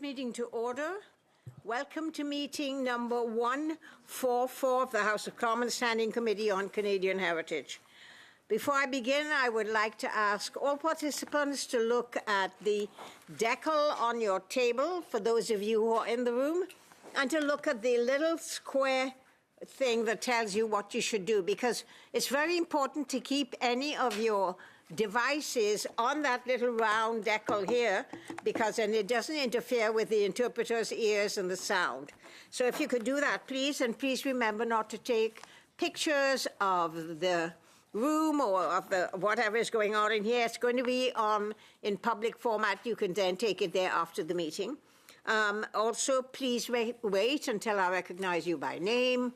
Meeting to order. Welcome to meeting number 144 of the House of Commons Standing Committee on Canadian Heritage. Before I begin, I would like to ask all participants to look at the decal on your table, for those of you who are in the room, and to look at the little square thing that tells you what you should do, because it's very important to keep any of your devices on that little round decal here, because then it doesn't interfere with the interpreter's ears and the sound. So if you could do that, please, and please remember not to take pictures of the room or of the whatever is going on in here. It's going to be in public format. You can then take it there after the meeting. Also, please wait until I recognize you by name.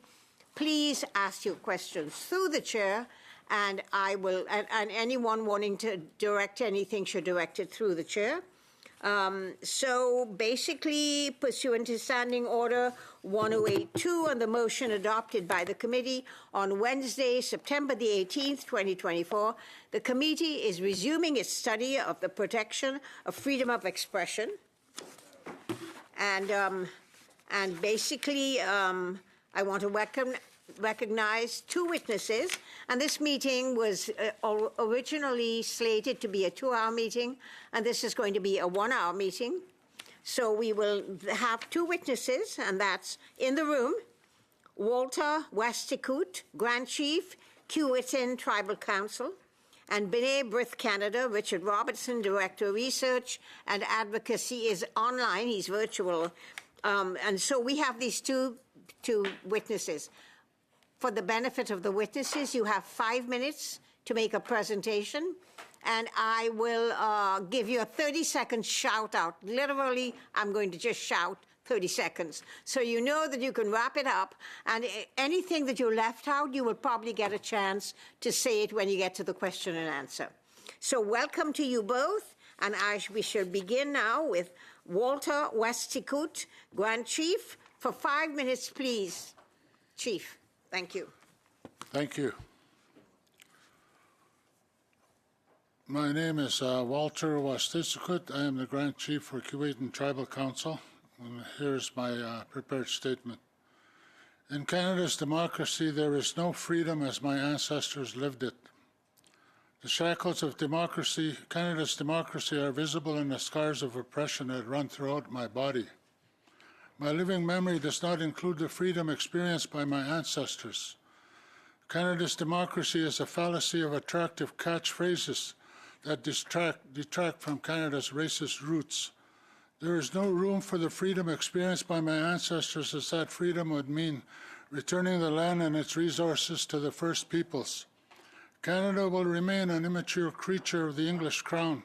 Please ask your questions through the chair, and I will, and anyone wanting to direct anything should direct it through the chair. So basically, pursuant to Standing Order 1082 and the motion adopted by the committee on Wednesday, September the 18th, 2024, the committee is resuming its study of the protection of freedom of expression. And basically, I want to recognize two witnesses, and this meeting was originally slated to be a 2-hour meeting, and this is going to be a 1-hour meeting. So we will have two witnesses, and that's in the room: Walter Westicoot, Grand Chief, Keewatin Tribal Council, and B'nai B'rith Canada, Richard Robertson, Director of Research and Advocacy, is online, he's virtual. And so we have these two witnesses. For the benefit of the witnesses, you have 5 minutes to make a presentation, and I will give you a 30-second shout out. Literally, I'm going to just shout 30 seconds. So you know that you can wrap it up, and anything that you left out, you will probably get a chance to say it when you get to the question and answer. So welcome to you both, and we shall begin now with Walter Westicoot, Grand Chief. For 5 minutes, please, Chief. Thank you. Thank you. My name is Walter Westicoot. I am the Grand Chief for Keewatin Tribal Council. And here's my prepared statement. In Canada's democracy, there is no freedom as my ancestors lived it. The shackles of democracy, Canada's democracy, are visible in the scars of oppression that run throughout my body. My living memory does not include the freedom experienced by my ancestors. Canada's democracy is a fallacy of attractive catchphrases that detract from Canada's racist roots. There is no room for the freedom experienced by my ancestors, as that freedom would mean returning the land and its resources to the First Peoples. Canada will remain an immature creature of the English crown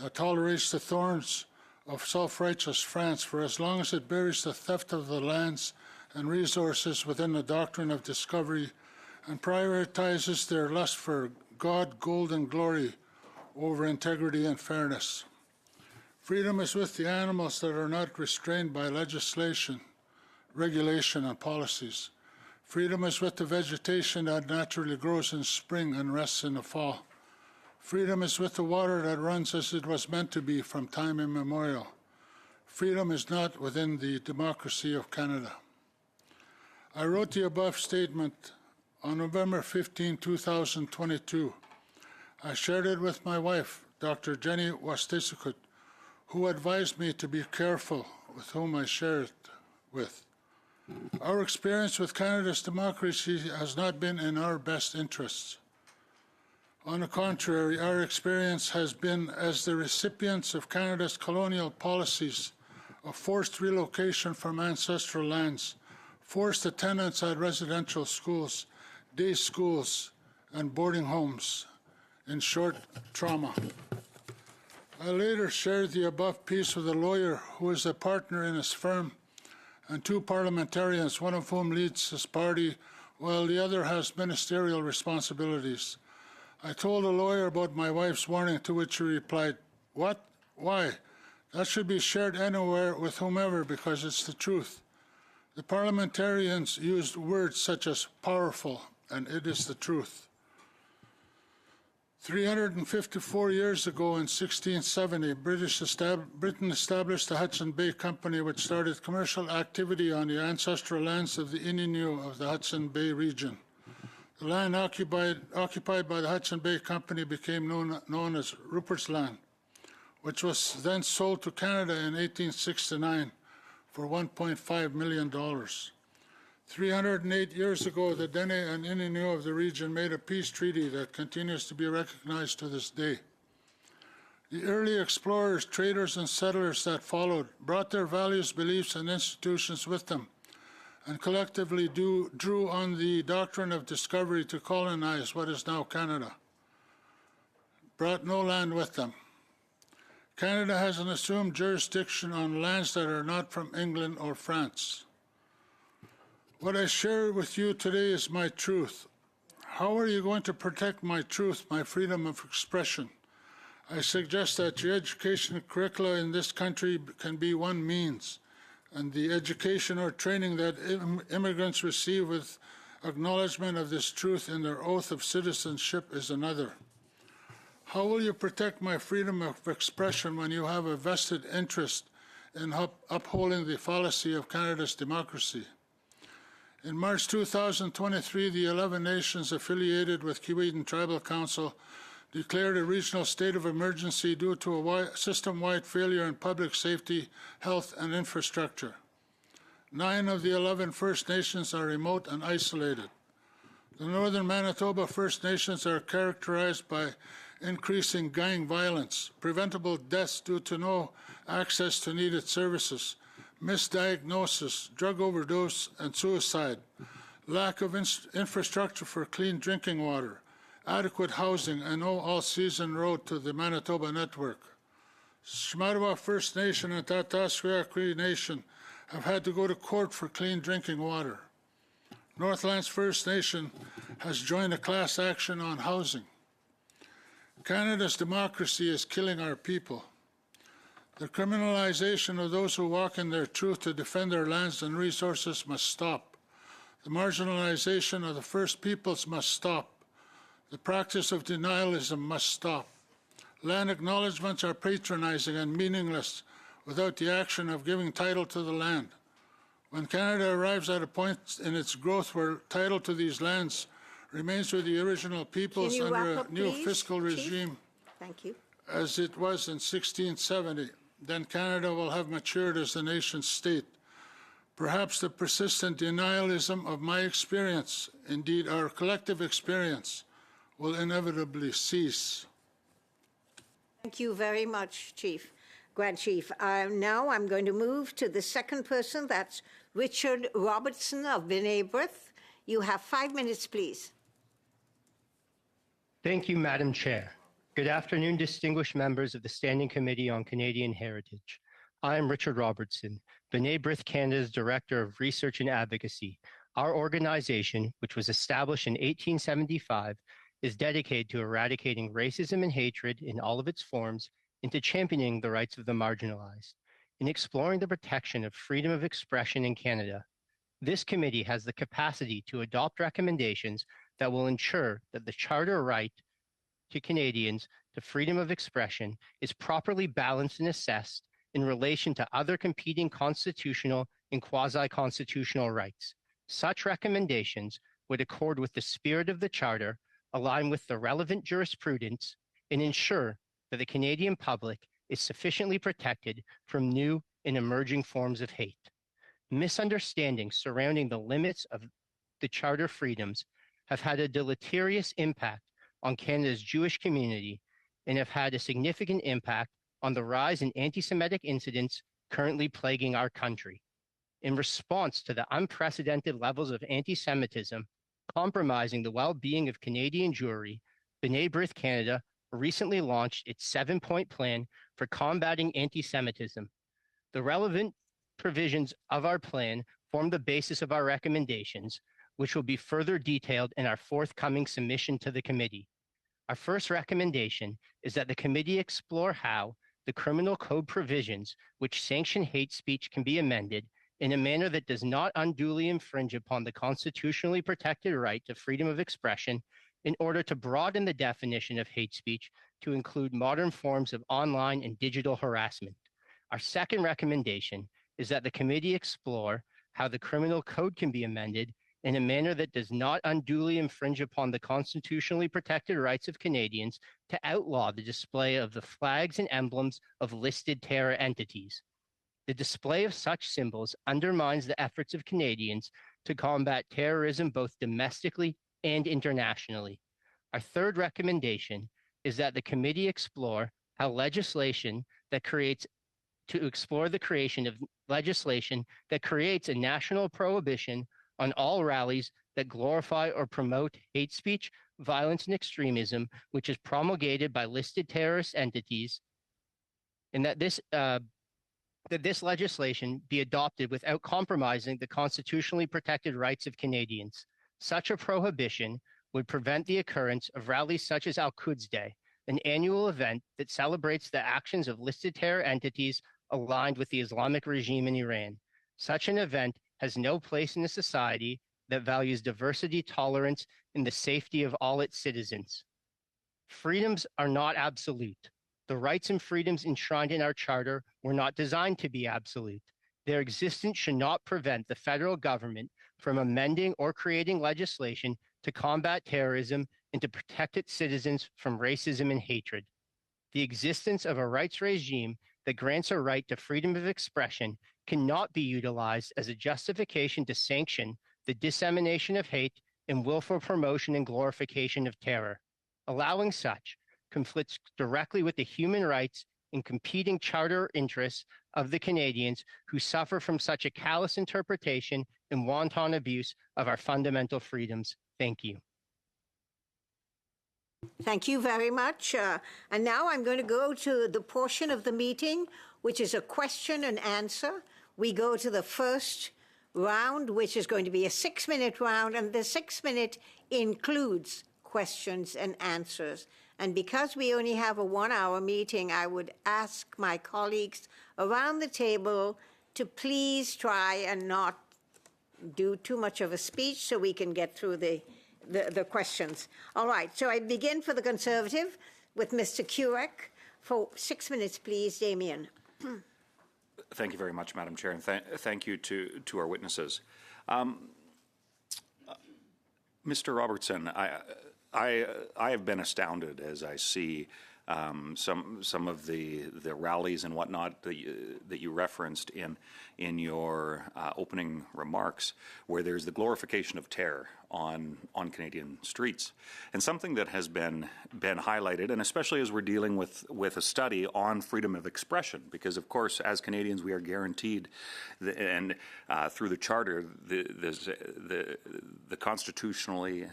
that tolerates the thorns of self-righteous France for as long as it buries the theft of the lands and resources within the doctrine of discovery and prioritizes their lust for God, gold, and glory over integrity and fairness. Freedom is with the animals that are not restrained by legislation, regulation, and policies. Freedom is with the vegetation that naturally grows in spring and rests in the fall. Freedom is with the water that runs as it was meant to be from time immemorial. Freedom is not within the democracy of Canada. I wrote the above statement on November 15, 2022. I shared it with my wife, Dr. Jenny Westicoot, who advised me to be careful with whom I share it with. Our experience with Canada's democracy has not been in our best interests. On the contrary, our experience has been as the recipients of Canada's colonial policies of forced relocation from ancestral lands, forced attendance at residential schools, day schools, and boarding homes. In short, trauma. I later shared the above piece with a lawyer who is a partner in his firm and two parliamentarians, one of whom leads his party while the other has ministerial responsibilities. I told the lawyer about my wife's warning, to which he replied, "What? Why? That should be shared anywhere with whomever, because it's the truth." The parliamentarians used words such as powerful and it is the truth. 354 years ago in 1670, Britain established the Hudson Bay Company, which started commercial activity on the ancestral lands of the Innu of the Hudson Bay region. The land occupied by the Hudson Bay Company became known as Rupert's Land, which was then sold to Canada in 1869 for $1.5 million. 308 years ago, the Dene and Innu of the region made a peace treaty that continues to be recognized to this day. The early explorers, traders, and settlers that followed brought their values, beliefs, and institutions with them, and collectively drew on the doctrine of discovery to colonize what is now Canada. Brought no land with them. Canada has an assumed jurisdiction on lands that are not from England or France. What I share with you today is my truth. How are you going to protect my truth, my freedom of expression? I suggest that the education curricula in this country can be one means, and the education or training that immigrants receive with acknowledgement of this truth in their oath of citizenship is another. How will you protect my freedom of expression when you have a vested interest in upholding the fallacy of Canada's democracy? In March 2023, the 11 nations affiliated with Keewatin Tribal Council declared a regional state of emergency due to a system-wide failure in public safety, health, and infrastructure. 9 of the 11 First Nations are remote and isolated. The Northern Manitoba First Nations are characterized by increasing gang violence, preventable deaths due to no access to needed services, misdiagnosis, drug overdose, and suicide, lack of infrastructure for clean drinking water, adequate housing, and no all-season road to the Manitoba network. Shamattawa First Nation and Tatasquia Cree Nation have had to go to court for clean drinking water. Northlands First Nation has joined a class action on housing. Canada's democracy is killing our people. The criminalization of those who walk in their truth to defend their lands and resources must stop. The marginalization of the First Peoples must stop. The practice of denialism must stop. Land acknowledgements are patronizing and meaningless without the action of giving title to the land. When Canada arrives at a point in its growth where title to these lands remains with the original peoples under a new fiscal regime, Thank you. as it was in 1670, then Canada will have matured as a nation state. Perhaps the persistent denialism of my experience, indeed our collective experience, will inevitably cease. Thank you very much, Grand Chief. Now I'm going to move to the second person. That's Richard Robertson of B'nai B'rith. You have 5 minutes, please. Thank you, Madam Chair. Good afternoon, distinguished members of the Standing Committee on Canadian Heritage. I am Richard Robertson, B'nai B'rith Canada's Director of Research and Advocacy. Our organization, which was established in 1875, is dedicated to eradicating racism and hatred in all of its forms and to championing the rights of the marginalized. In exploring the protection of freedom of expression in Canada, this committee has the capacity to adopt recommendations that will ensure that the Charter right to Canadians to freedom of expression is properly balanced and assessed in relation to other competing constitutional and quasi-constitutional rights. Such recommendations would accord with the spirit of the Charter, align with the relevant jurisprudence, and ensure that the Canadian public is sufficiently protected from new and emerging forms of hate. Misunderstandings surrounding the limits of the Charter freedoms have had a deleterious impact on Canada's Jewish community and have had a significant impact on the rise in anti-Semitic incidents currently plaguing our country. In response to the unprecedented levels of anti-Semitism compromising the well-being of Canadian Jewry, B'nai B'rith Canada recently launched its 7-point plan for combating anti-Semitism. The relevant provisions of our plan form the basis of our recommendations, which will be further detailed in our forthcoming submission to the committee. Our first recommendation is that the committee explore how the criminal code provisions which sanction hate speech can be amended in a manner that does not unduly infringe upon the constitutionally protected right to freedom of expression in order to broaden the definition of hate speech to include modern forms of online and digital harassment. Our second recommendation is that the committee explore how the criminal code can be amended in a manner that does not unduly infringe upon the constitutionally protected rights of Canadians to outlaw the display of the flags and emblems of listed terror entities. The display of such symbols undermines the efforts of Canadians to combat terrorism both domestically and internationally. Our third recommendation is that the committee explore how legislation that creates the creation of legislation that creates a national prohibition on all rallies that glorify or promote hate speech, violence, and extremism, which is promulgated by listed terrorist entities, and that this legislation be adopted without compromising the constitutionally protected rights of Canadians. Such a prohibition would prevent the occurrence of rallies such as Al-Quds Day, an annual event that celebrates the actions of listed terror entities aligned with the Islamic regime in Iran. Such an event has no place in a society that values diversity, tolerance, and the safety of all its citizens. Freedoms are not absolute. The rights and freedoms enshrined in our charter were not designed to be absolute. Their existence should not prevent the federal government from amending or creating legislation to combat terrorism and to protect its citizens from racism and hatred. The existence of a rights regime that grants a right to freedom of expression cannot be utilized as a justification to sanction the dissemination of hate and willful promotion and glorification of terror. Allowing such conflicts directly with the human rights and competing charter interests of the Canadians who suffer from such a callous interpretation and wanton abuse of our fundamental freedoms. Thank you. Thank you very much. And now I'm going to go to the portion of the meeting, which is a question and answer. We go to the first round, which is going to be a 6-minute round, and the 6-minute includes questions and answers. And because we only have a 1-hour meeting, I would ask my colleagues around the table to please try and not do too much of a speech so we can get through the questions. All right, so I begin for the Conservative with Mr. Kurek. For 6 minutes, please, Damien. Thank you very much, Madam Chair, and thank you to our witnesses. Mr. Robertson, I have been astounded as I see some of the rallies and whatnot that you referenced in your opening remarks, where there's the glorification of terror on Canadian streets, and something that has been highlighted, and especially as we're dealing with a study on freedom of expression, because of course as Canadians we are guaranteed and through the Charter the constitutionally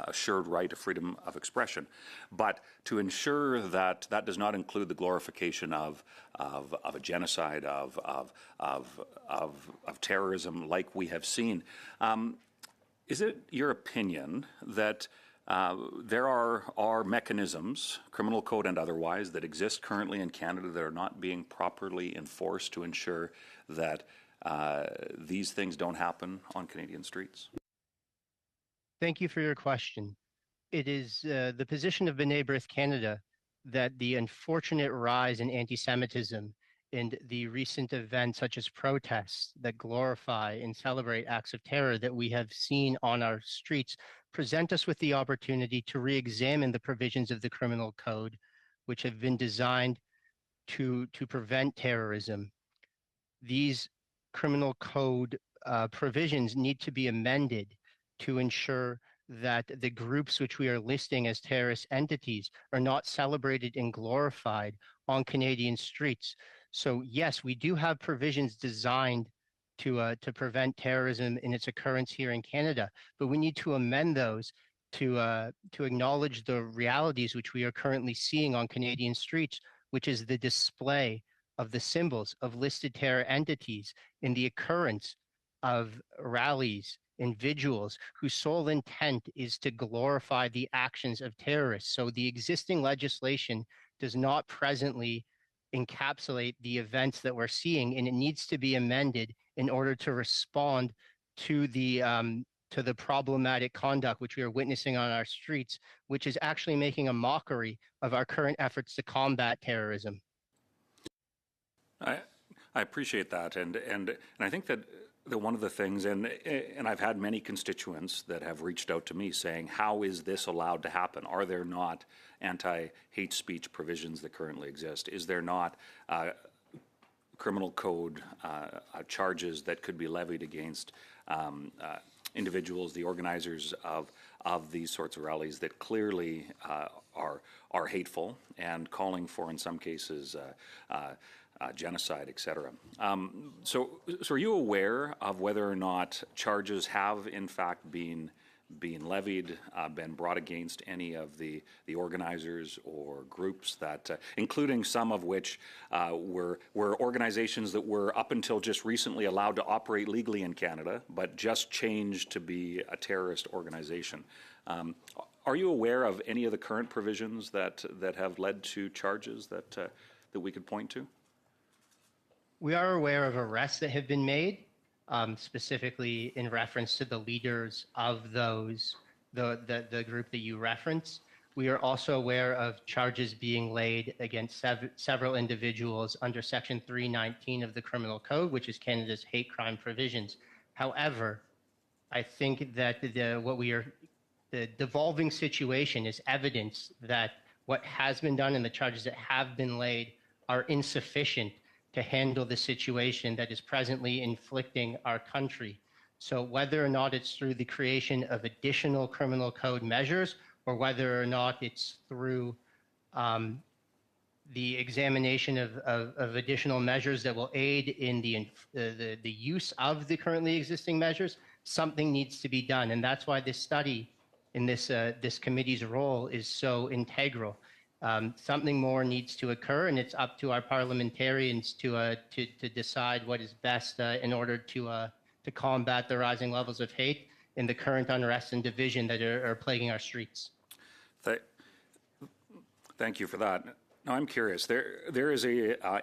assured right of freedom of expression, but to ensure that that does not include the glorification of a genocide, of terrorism like we have seen. Is it your opinion that there are mechanisms, criminal code and otherwise, that exist currently in Canada that are not being properly enforced to ensure that these things don't happen on Canadian streets? Thank you for your question. It is the position of B'nai B'rith Canada that the unfortunate rise in anti-Semitism and the recent events such as protests that glorify and celebrate acts of terror that we have seen on our streets present us with the opportunity to re-examine the provisions of the criminal code, which have been designed to prevent terrorism. These criminal code provisions need to be amended to ensure that the groups which we are listing as terrorist entities are not celebrated and glorified on Canadian streets. So yes, we do have provisions designed to prevent terrorism in its occurrence here in Canada, but we need to amend those to acknowledge the realities which we are currently seeing on Canadian streets, which is the display of the symbols of listed terror entities in the occurrence of rallies and vigils whose sole intent is to glorify the actions of terrorists. So the existing legislation does not presently encapsulate the events that we're seeing, and it needs to be amended in order to respond to the to the problematic conduct which we are witnessing on our streets, which is actually making a mockery of our current efforts to combat terrorism. I appreciate that, and I think that one of the things, and I've had many constituents that have reached out to me saying, how is this allowed to happen? Are there not anti-hate speech provisions that currently exist? Is there not criminal code charges that could be levied against individuals, the organizers of these sorts of rallies that clearly are hateful and calling for, in some cases, genocide, etc. So are you aware of whether or not charges have, in fact, been levied, been brought against any of the organizers or groups that, including some of which were organizations that were up until just recently allowed to operate legally in Canada, but just changed to be a terrorist organization? Are you aware of any of the current provisions that have led to charges that we could point to? We are aware of arrests that have been made, specifically in reference to the leaders of those, the group that you reference. We are also aware of charges being laid against several individuals under Section 319 of the Criminal Code, which is Canada's hate crime provisions. However, I think that the devolving situation is evidence that what has been done and the charges that have been laid are insufficient to handle the situation that is presently inflicting our country. So whether or not it's through the creation of additional criminal code measures or whether or not it's through the examination of additional measures that will aid in the use of the currently existing measures, something needs to be done. And that's why this study in this committee's role is so integral. Something more needs to occur, and it's up to our parliamentarians to decide what is best in order to combat the rising levels of hate and the current unrest and division that are plaguing our streets. Thank you for that. Now, I'm curious. There is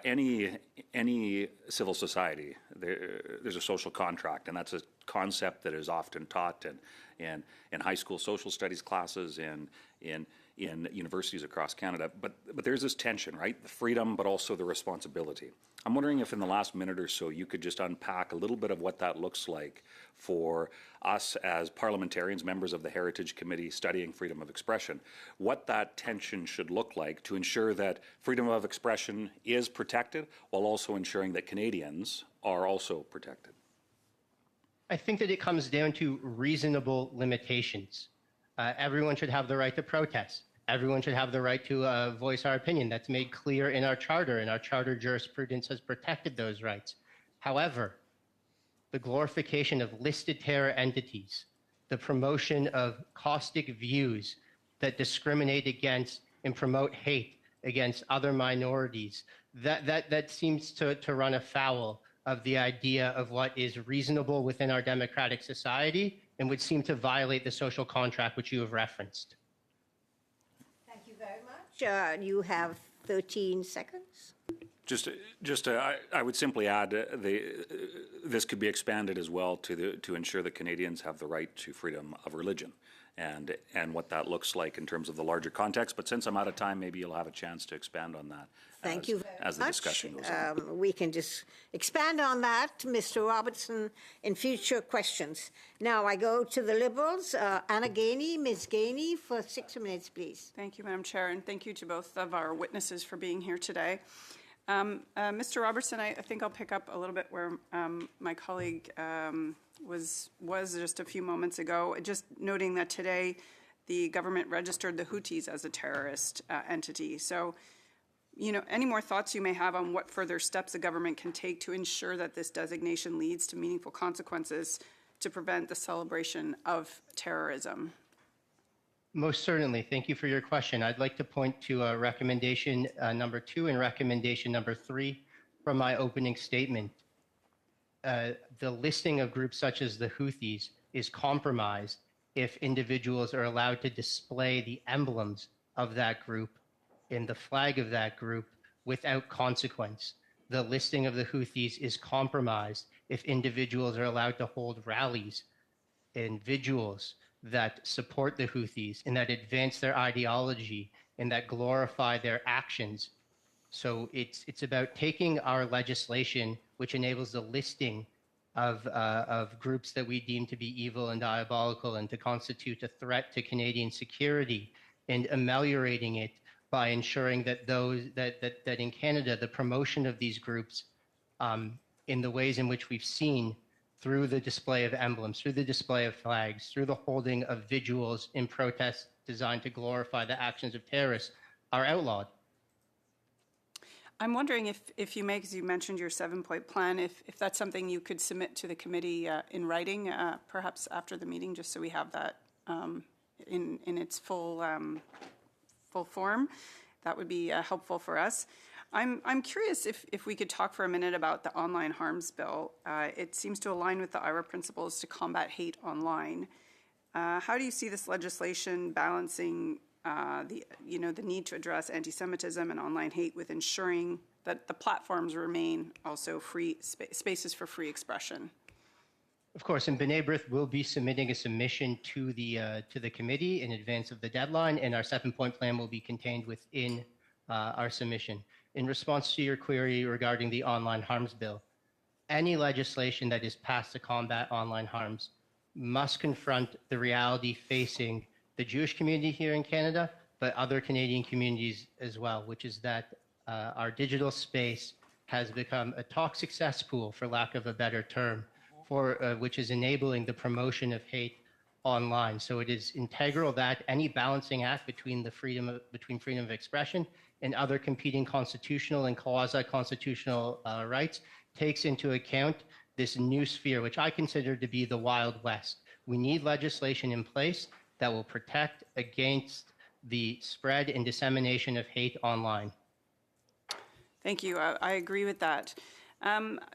any civil society. There's a social contract, and that's a concept that is often taught in high school social studies classes and in universities across Canada, but there's this tension, right? The freedom, but also the responsibility. I'm wondering if in the last minute or so you could just unpack a little bit of what that looks like for us as parliamentarians, members of the Heritage Committee studying freedom of expression, what that tension should look like to ensure that freedom of expression is protected while also ensuring that Canadians are also protected. I think that it comes down to reasonable limitations. Everyone should have the right to protest. Everyone should have the right to voice our opinion. That's made clear in our charter, and our charter jurisprudence has protected those rights. However, the glorification of listed terror entities, the promotion of caustic views that discriminate against and promote hate against other minorities, that seems to run afoul of the idea of what is reasonable within our democratic society and would seem to violate the social contract which you have referenced. Thank you very much. You have 13 seconds. I would simply add this could be expanded as well to ensure that Canadians have the right to freedom of religion and what that looks like in terms of the larger context. But since I'm out of time, maybe you'll have a chance to expand on that. Thank you very as the much. discussion goes on. We can just expand on that, Mr. Robertson, in future questions. Now I go to the Liberals. Anna Gainey, Ms. Gainey, for 6 minutes, please. Thank you, Madam Chair, and thank you to both of our witnesses for being here today. Mr. Robertson, I think I'll pick up a little bit where my colleague was just a few moments ago, just noting that today the government registered the Houthis as a terrorist entity. So, you know, any more thoughts you may have on what further steps the government can take to ensure that this designation leads to meaningful consequences to prevent the celebration of terrorism? Most certainly. Thank you for your question. I'd like to point to recommendation number 2 and recommendation number 3 from my opening statement. The listing of groups such as the Houthis is compromised if individuals are allowed to display the emblems of that group in the flag of that group without consequence. The listing of the Houthis is compromised if individuals are allowed to hold rallies individuals that support the Houthis and that advance their ideology and that glorify their actions. So it's about taking our legislation, which enables the listing of groups that we deem to be evil and diabolical and to constitute a threat to Canadian security, and ameliorating it by ensuring that that in Canada, the promotion of these groups in the ways in which we've seen through the display of emblems, through the display of flags, through the holding of vigils in protests designed to glorify the actions of terrorists, are outlawed. I'm wondering if you may, because you mentioned your 7-point plan, if that's something you could submit to the committee in writing, perhaps after the meeting, just so we have that in its full form. That would be helpful for us. I'm curious if we could talk for a minute about the online harms bill. It seems to align with the IRA principles to combat hate online. How do you see this legislation balancing the need to address anti-Semitism and online hate with ensuring that the platforms remain also free spaces for free expression? Of course, and B'nai B'rith will be submitting a submission to the committee in advance of the deadline, and our 7-point plan will be contained within our submission. In response to your query regarding the online harms bill, any legislation that is passed to combat online harms must confront the reality facing the Jewish community here in Canada, but other Canadian communities as well, which is that our digital space has become a toxic cesspool, for lack of a better term, which is enabling the promotion of hate online. So it is integral that any balancing act between freedom of expression and other competing constitutional and quasi-constitutional rights takes into account this new sphere, which I consider to be the Wild West. We need legislation in place that will protect against the spread and dissemination of hate online. Thank you. I agree with that.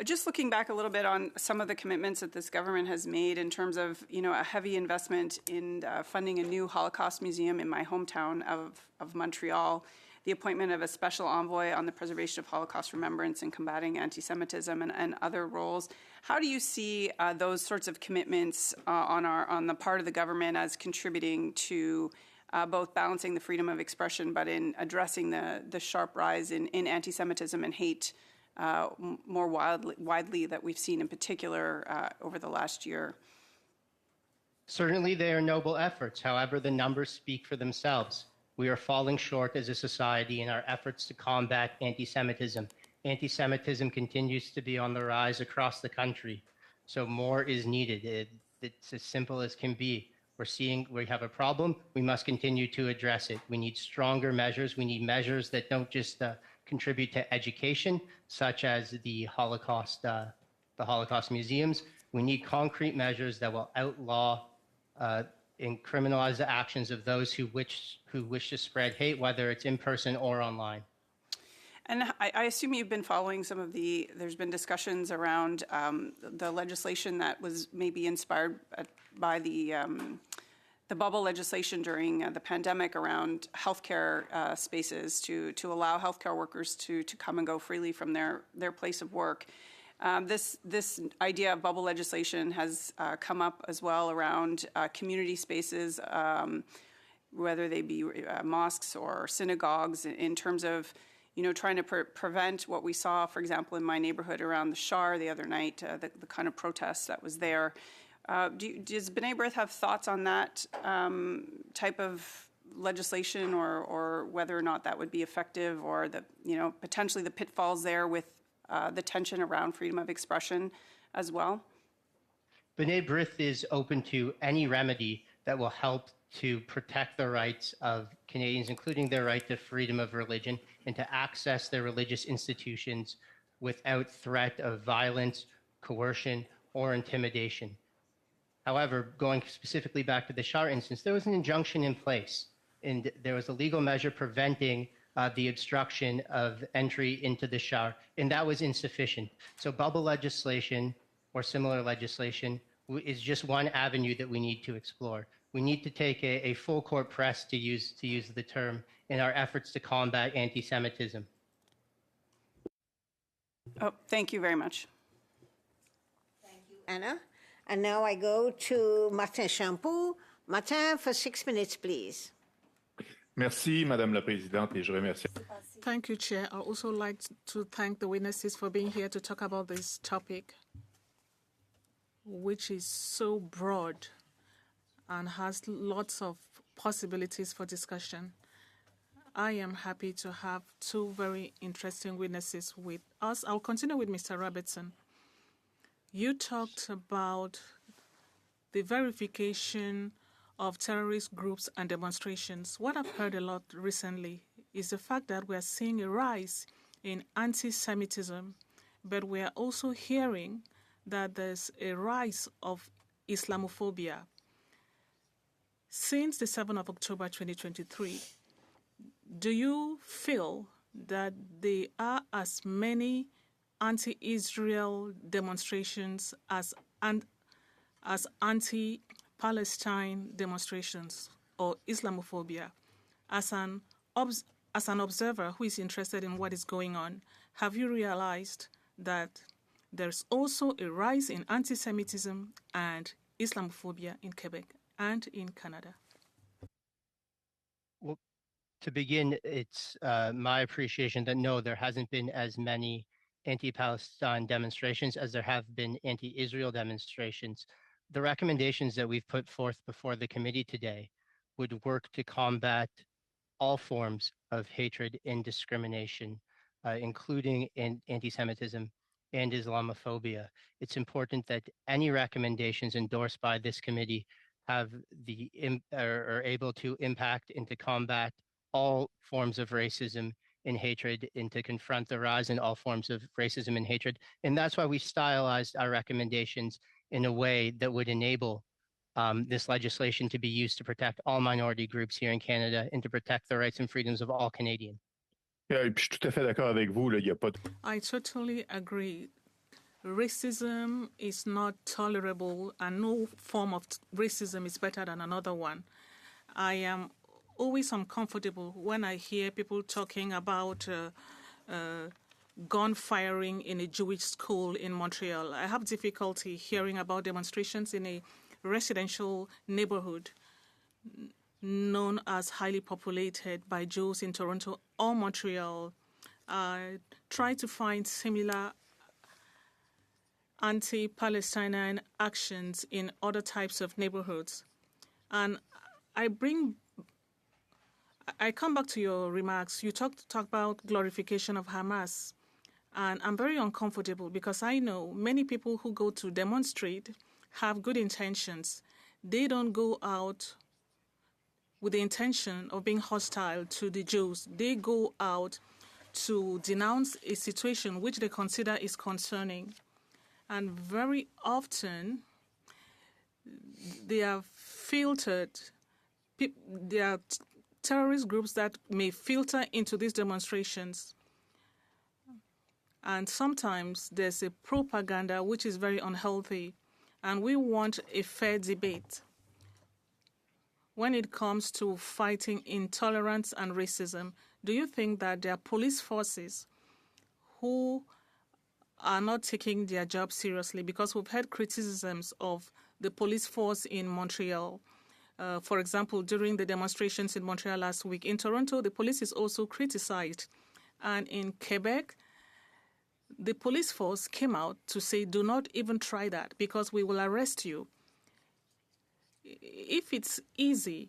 Just looking back a little bit on some of the commitments that this government has made in terms of, a heavy investment in funding a new Holocaust museum in my hometown of Montreal, the appointment of a special envoy on the preservation of Holocaust remembrance and combating anti-Semitism and other roles. How do you see those sorts of commitments on the part of the government as contributing to both balancing the freedom of expression, but in addressing the sharp rise in anti-Semitism and hate more widely that we've seen in particular over the last year? Certainly, they are noble efforts. However, the numbers speak for themselves. We are falling short as a society in our efforts to combat anti-Semitism. Anti-Semitism continues to be on the rise across the country, so more is needed. It's as simple as can be. We have a problem, we must continue to address it. We need stronger measures. We need measures that don't just contribute to education, such as the Holocaust museums. We need concrete measures that will outlaw and criminalize the actions of those who wish to spread hate, whether it's in person or online. And I assume you've been following there's been discussions around the legislation that was maybe inspired by the bubble legislation during the pandemic around healthcare spaces to allow healthcare workers to come and go freely from their place of work. This idea of bubble legislation has come up as well around community spaces, whether they be mosques or synagogues, in terms of trying to prevent what we saw, for example, in my neighborhood around the Shar the other night, the kind of protests that was there. Does B'nai B'rith have thoughts on that type of legislation, or whether or not that would be effective, or potentially the pitfalls there with the tension around freedom of expression as well? B'nai B'rith is open to any remedy that will help to protect the rights of Canadians, including their right to freedom of religion and to access their religious institutions without threat of violence, coercion, or intimidation. However, going specifically back to the Shar instance, there was an injunction in place, and there was a legal measure preventing the obstruction of entry into the Shar, and that was insufficient. So bubble legislation or similar legislation is just one avenue that we need to explore. We need to take a full court press, to use the term, in our efforts to combat anti-Semitism. Oh, thank you very much. Thank you, Anna. And now I go to Martin Champoux. Martin, for 6 minutes, please. Merci, Madame la Présidente, et je remercie. Thank you, Chair. I'd also like to thank the witnesses for being here to talk about this topic, which is so broad and has lots of possibilities for discussion. I am happy to have two very interesting witnesses with us. I'll continue with Mr. Robertson. You talked about the verification of terrorist groups and demonstrations. What I've heard a lot recently is the fact that we're seeing a rise in anti-Semitism, but we're also hearing that there's a rise of Islamophobia. Since the 7th of October 2023, do you feel that there are as many anti-Israel demonstrations as anti-Palestine demonstrations or Islamophobia? As an observer who is interested in what is going on, have you realized that there's also a rise in anti-Semitism and Islamophobia in Quebec and in Canada? Well, to begin, it's my appreciation that no, there hasn't been as many anti-Palestine demonstrations as there have been anti-Israel demonstrations. The recommendations that we've put forth before the committee today would work to combat all forms of hatred and discrimination, including anti-Semitism and Islamophobia. It's important that any recommendations endorsed by this committee have are able to impact and to combat all forms of racism and hatred and to confront the rise in all forms of racism and hatred. And that's why we stylized our recommendations in a way that would enable this legislation to be used to protect all minority groups here in Canada and to protect the rights and freedoms of all Canadians. Je suis tout à fait d'accord avec vous. Là, y a pas de... I totally agree. Racism is not tolerable, and no form of racism is better than another one. I am always uncomfortable when I hear people talking about gun firing in a Jewish school in Montreal. I have difficulty hearing about demonstrations in a residential neighborhood known as highly populated by Jews in Toronto or Montreal. Try to find similar anti-Palestinian actions in other types of neighborhoods. And I come back to your remarks. You talked about glorification of Hamas. And I'm very uncomfortable because I know many people who go to demonstrate have good intentions. They don't go out with the intention of being hostile to the Jews. They go out to denounce a situation which they consider is concerning. And very often, they are filtered. There are terrorist groups that may filter into these demonstrations. And sometimes there's a propaganda which is very unhealthy. And we want a fair debate when it comes to fighting intolerance and racism. Do you think that there are police forces who are not taking their job seriously? Because we've had criticisms of the police force in Montreal. For example, during the demonstrations in Montreal last week. In Toronto, the police is also criticized. And in Quebec, the police force came out to say, do not even try that because we will arrest you. If it's easy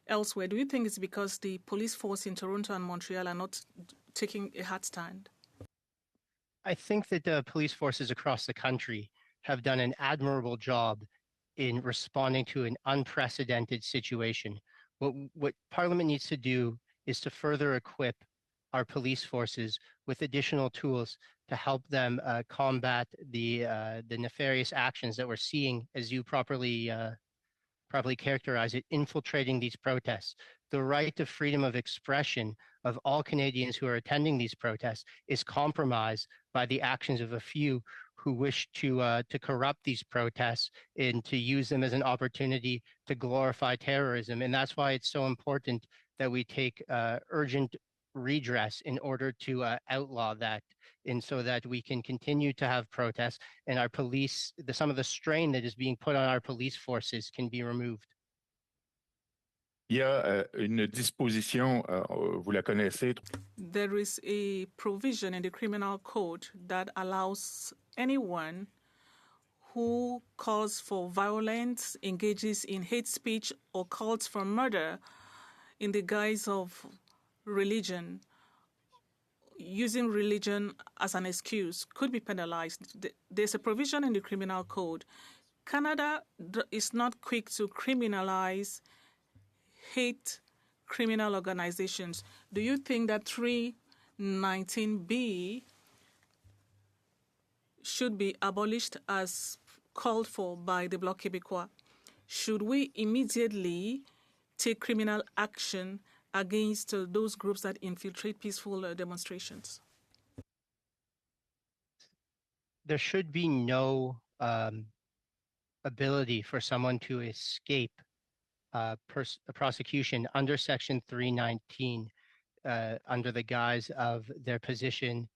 elsewhere, do you think it's because the police force in Toronto and Montreal are not taking a hard stand? I think that the police forces across the country have done an admirable job in responding to an unprecedented situation. What Parliament needs to do is to further equip our police forces with additional tools to help them combat the nefarious actions that we're seeing, as you properly characterize it, infiltrating these protests. The right to freedom of expression of all Canadians who are attending these protests is compromised by the actions of a few who wish to corrupt these protests and to use them as an opportunity to glorify terrorism. And that's why it's so important that we take urgent redress in order to outlaw that, and so that we can continue to have protests and our police, some of the strain that is being put on our police forces can be removed. Il y a une disposition, vous la connaissez. There is a provision in the criminal code that allows anyone who calls for violence, engages in hate speech, or calls for murder in the guise of religion, using religion as an excuse, could be penalized. There's a provision in the criminal code. Canada is not quick to criminalize hate criminal organizations. Do you think that 319B should be abolished as called for by the Bloc Québécois? Should we immediately take criminal action against those groups that infiltrate peaceful demonstrations? There should be no ability for someone to escape prosecution under Section 319 under the guise of their position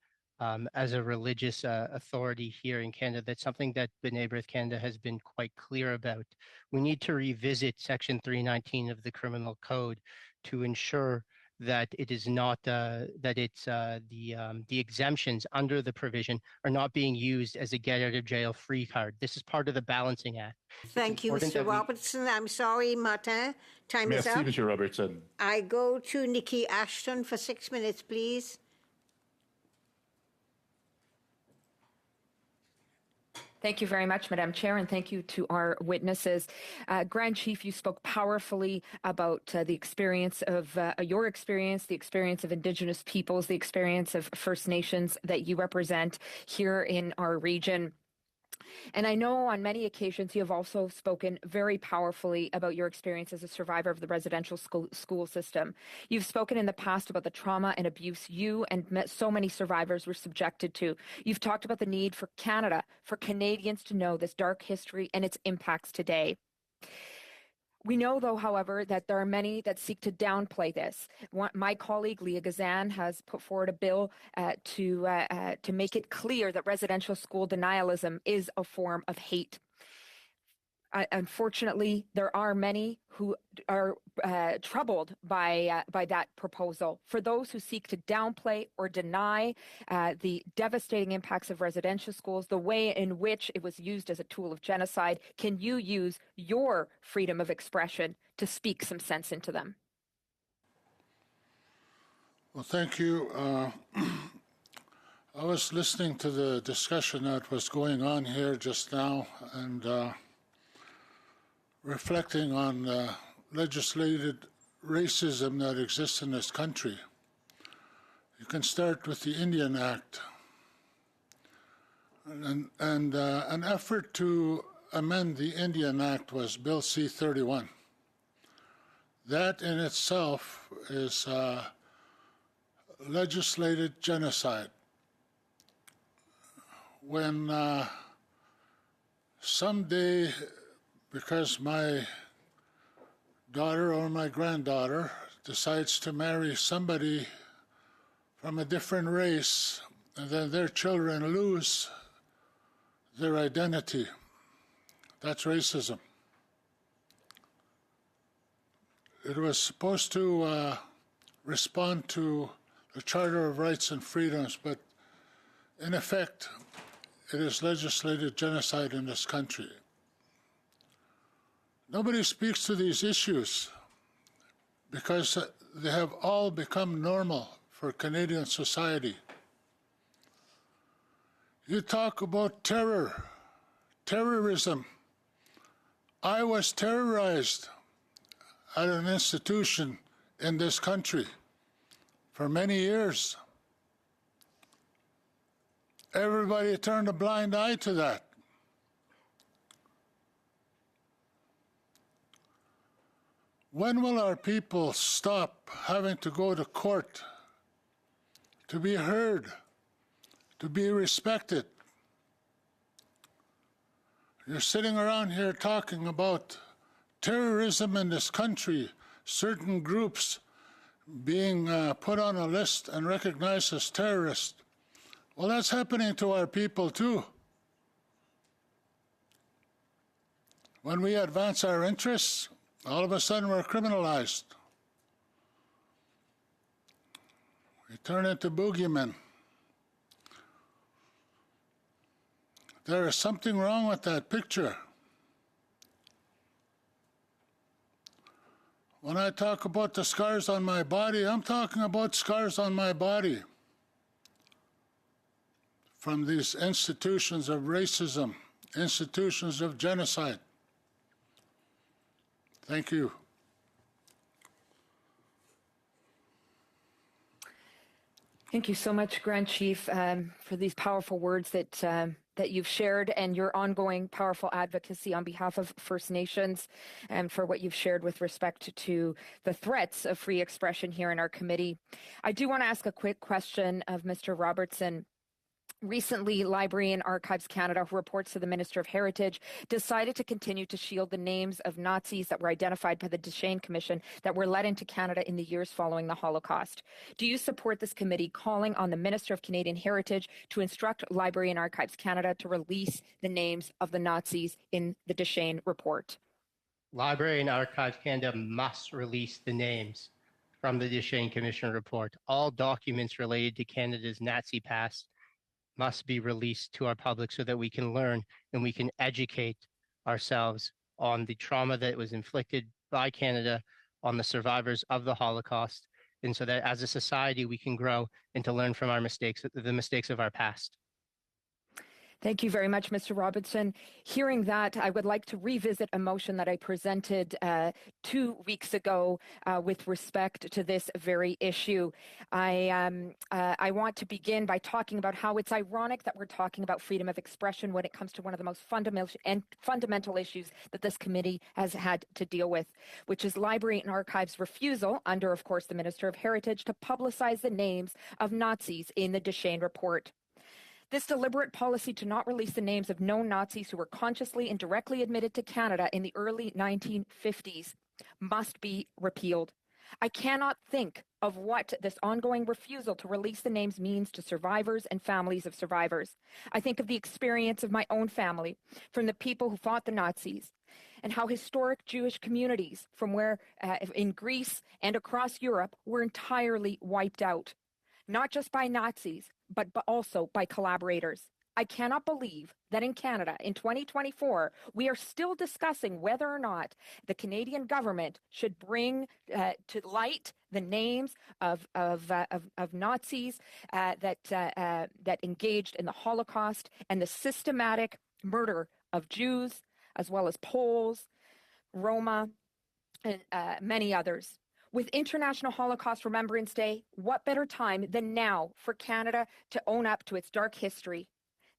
as a religious authority here in Canada. That's something that B'nai B'rith Canada has been quite clear about. We need to revisit Section 319 of the Criminal Code to ensure that it is not that it's the exemptions under the provision are not being used as a get out of jail free card. This is part of the balancing act. Thank you, Mr. Robertson. I'm sorry, Martin. Time is Merci, up. Monsieur Robertson. I go to Nikki Ashton for 6 minutes, please. Thank you very much, Madam Chair, and thank you to our witnesses. Grand Chief, you spoke powerfully about the experience of your experience, the experience of Indigenous peoples, the experience of First Nations that you represent here in our region. And I know on many occasions you have also spoken very powerfully about your experience as a survivor of the residential school system. You've spoken in the past about the trauma and abuse you and so many survivors were subjected to. You've talked about the need for Canada, for Canadians to know this dark history and its impacts today. We know, though, however, that there are many that seek to downplay this. My colleague, Leah Gazan, has put forward a bill to make it clear that residential school denialism is a form of hate. Unfortunately, there are many who are troubled by that proposal. For those who seek to downplay or deny the devastating impacts of residential schools, the way in which it was used as a tool of genocide, can you use your freedom of expression to speak some sense into them? Well, thank you. I was listening to the discussion that was going on here just now and reflecting on legislated racism that exists in this country. You can start with the Indian Act and an effort to amend the Indian Act was Bill C-31. That in itself is legislated genocide. When someday, because my daughter or my granddaughter decides to marry somebody from a different race, and then their children lose their identity, that's racism. It was supposed to respond to the Charter of Rights and Freedoms, but in effect, it is legislated genocide in this country. Nobody speaks to these issues because they have all become normal for Canadian society. You talk about terror, terrorism. I was terrorized at an institution in this country for many years. Everybody turned a blind eye to that. When will our people stop having to go to court to be heard, to be respected? You're sitting around here talking about terrorism in this country, certain groups being put on a list and recognized as terrorists. Well, that's happening to our people too. When we advance our interests, all of a sudden we're criminalized. We turn into boogeymen. There is something wrong with that picture. When I talk about the scars on my body, I'm talking about scars on my body from these institutions of racism, institutions of genocide. Thank you. Thank you so much, Grand Chief, for these powerful words that you've shared and your ongoing powerful advocacy on behalf of First Nations, and for what you've shared with respect to the threats of free expression here in our committee. I do want to ask a quick question of Mr. Robertson. Recently, Library and Archives Canada, who reports to the Minister of Heritage, decided to continue to shield the names of Nazis that were identified by the Deschênes Commission that were let into Canada in the years following the Holocaust. Do you support this committee calling on the Minister of Canadian Heritage to instruct Library and Archives Canada to release the names of the Nazis in the Deschênes report? Library and Archives Canada must release the names from the Deschênes Commission report. All documents related to Canada's Nazi past must be released to our public so that we can learn and we can educate ourselves on the trauma that was inflicted by Canada on the survivors of the Holocaust, and so that as a society we can grow and to learn from our mistakes, the mistakes of our past. Thank you very much, Mr. Robertson. Hearing that, I would like to revisit a motion that I presented 2 weeks ago with respect to this very issue. I want to begin by talking about how it's ironic that we're talking about freedom of expression when it comes to one of the most fundamental issues that this committee has had to deal with, which is Library and Archives' refusal, under, of course, the Minister of Heritage, to publicize the names of Nazis in the Deschênes report. This deliberate policy to not release the names of known Nazis who were consciously and directly admitted to Canada in the early 1950s must be repealed. I cannot think of what this ongoing refusal to release the names means to survivors and families of survivors. I think of the experience of my own family, from the people who fought the Nazis, and how historic Jewish communities from where in Greece and across Europe were entirely wiped out, not just by Nazis, but also by collaborators. I cannot believe that in Canada in 2024, we are still discussing whether or not the Canadian government should bring to light the names of Nazis that engaged in the Holocaust and the systematic murder of Jews, as well as Poles, Roma, and many others. With International Holocaust Remembrance Day, what better time than now for Canada to own up to its dark history?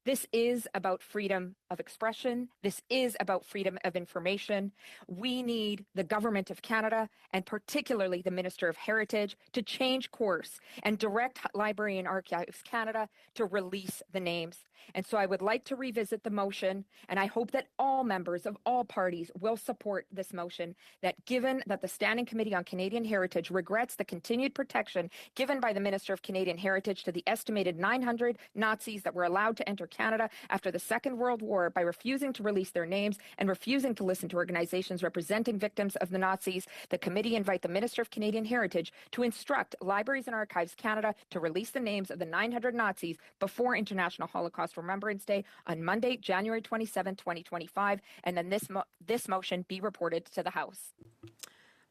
This is about freedom of expression. This is about freedom of information. We need the Government of Canada, and particularly the Minister of Heritage, to change course and direct Library and Archives Canada to release the names. And so I would like to revisit the motion, and I hope that all members of all parties will support this motion, that given that the Standing Committee on Canadian Heritage regrets the continued protection given by the Minister of Canadian Heritage to the estimated 900 Nazis that were allowed to enter Canada after the Second World War by refusing to release their names and refusing to listen to organizations representing victims of the Nazis, the committee invite the Minister of Canadian Heritage to instruct Libraries and Archives Canada to release the names of the 900 Nazis before International Holocaust Remembrance Day on Monday, January 27, 2025, and then this motion be reported to the House.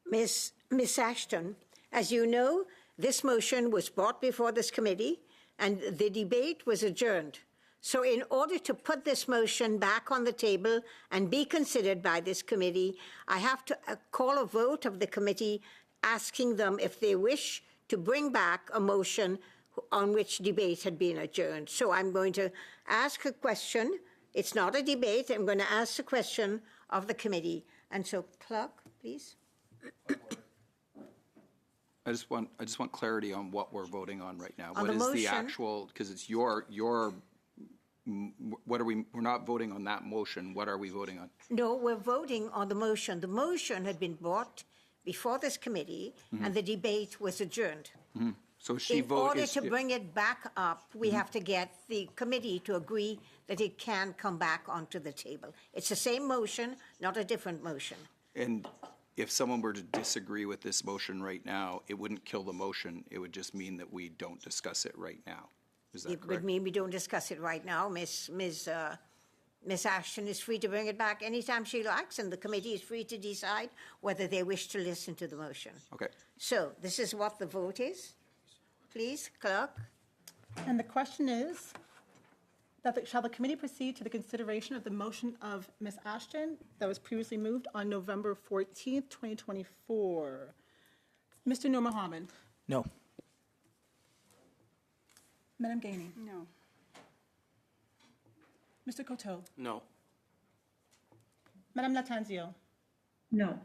Miss Ashton, as you know, this motion was brought before this committee and the debate was adjourned. So in order to put this motion back on the table and be considered by this committee, I have to call a vote of the committee asking them if they wish to bring back a motion on which debate had been adjourned. So I'm going to ask a question. It's not a debate. I'm going to ask the question of the committee. And so, clerk, please. I just want clarity on what we're voting on right now. On what the is motion, the actual, because it's your what are we're not voting on that motion. What are we voting on? No, we're voting on the motion. The motion had been brought before this committee, and the debate was adjourned. So she In voted. order to bring it back up, we have to get the committee to agree that it can come back onto the table. It's the same motion, not a different motion. And if someone were to disagree with this motion right now, it wouldn't kill the motion. It would just mean that we don't discuss it right now. Is that It would correct? mean we don't discuss it right now. Ms. Ashton is free to bring it back anytime she likes, and the committee is free to decide whether they wish to listen to the motion. Okay. So this is what the vote is. Please, clerk. And the question is, shall the committee proceed to the consideration of the motion of Ms. Ashton that was previously moved on November 14th, 2024? Mr. Noor Mohammed. No. Madam Gainey. No. Mr. Coteau. No. Madam Latanzio. No.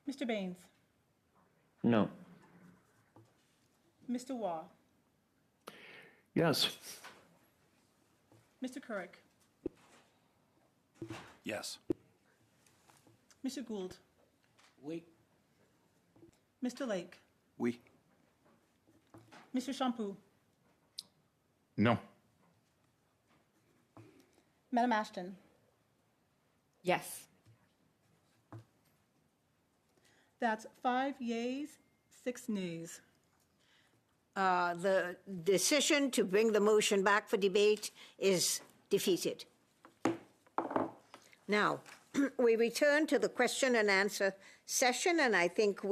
Mr. Baines. No. Mr. Waugh. Yes. Mr. Couric. Yes. Mr. Gould. Oui. Mr. Lake. We. Mr. Shampoo. Non. Madam Ashton. Yes. That's 5 yeas, 6 nays. The decision to bring the motion back for debate is defeated. Now, we return to the question and answer session, and I think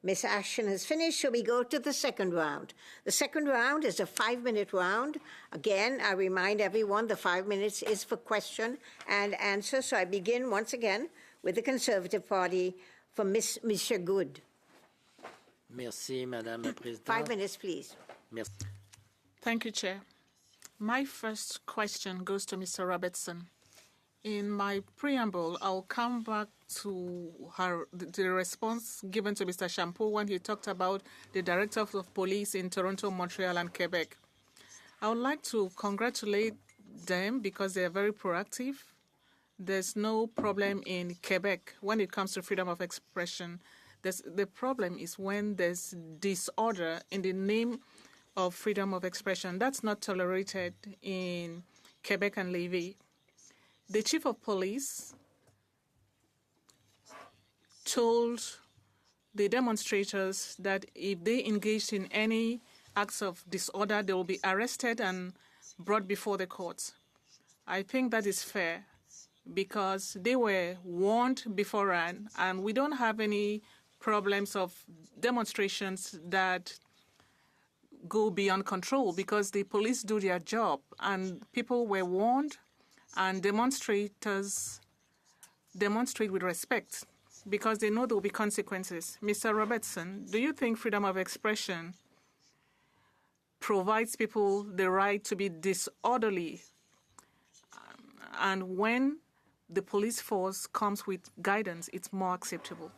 Ms. Ashton has finished, so we go to the second round. The second round is a 5-minute round. Again, I remind everyone the 5 minutes is for question and answer, so I begin once again with the Conservative Party for Mr. Good. Merci, Madame la Présidente. 5 minutes, please. Merci. Thank you, Chair. My first question goes to Mr. Robertson. In my preamble, I'll come back to the response given to Mr. Shampoo when he talked about the directors of police in Toronto, Montreal, and Quebec. I would like to congratulate them because they are very proactive. There's no problem in Quebec when it comes to freedom of expression. The problem is when there's disorder in the name of freedom of expression. That's not tolerated in Quebec and Lévis. The chief of police told the demonstrators that if they engaged in any acts of disorder, they will be arrested and brought before the courts. I think that is fair because they were warned beforehand, and we don't have any problems of demonstrations that go beyond control because the police do their job, and people were warned, and demonstrators demonstrate with respect because they know there will be consequences. Mr. Robertson, do you think freedom of expression provides people the right to be disorderly? And when the police force comes with guidance, it's more acceptable?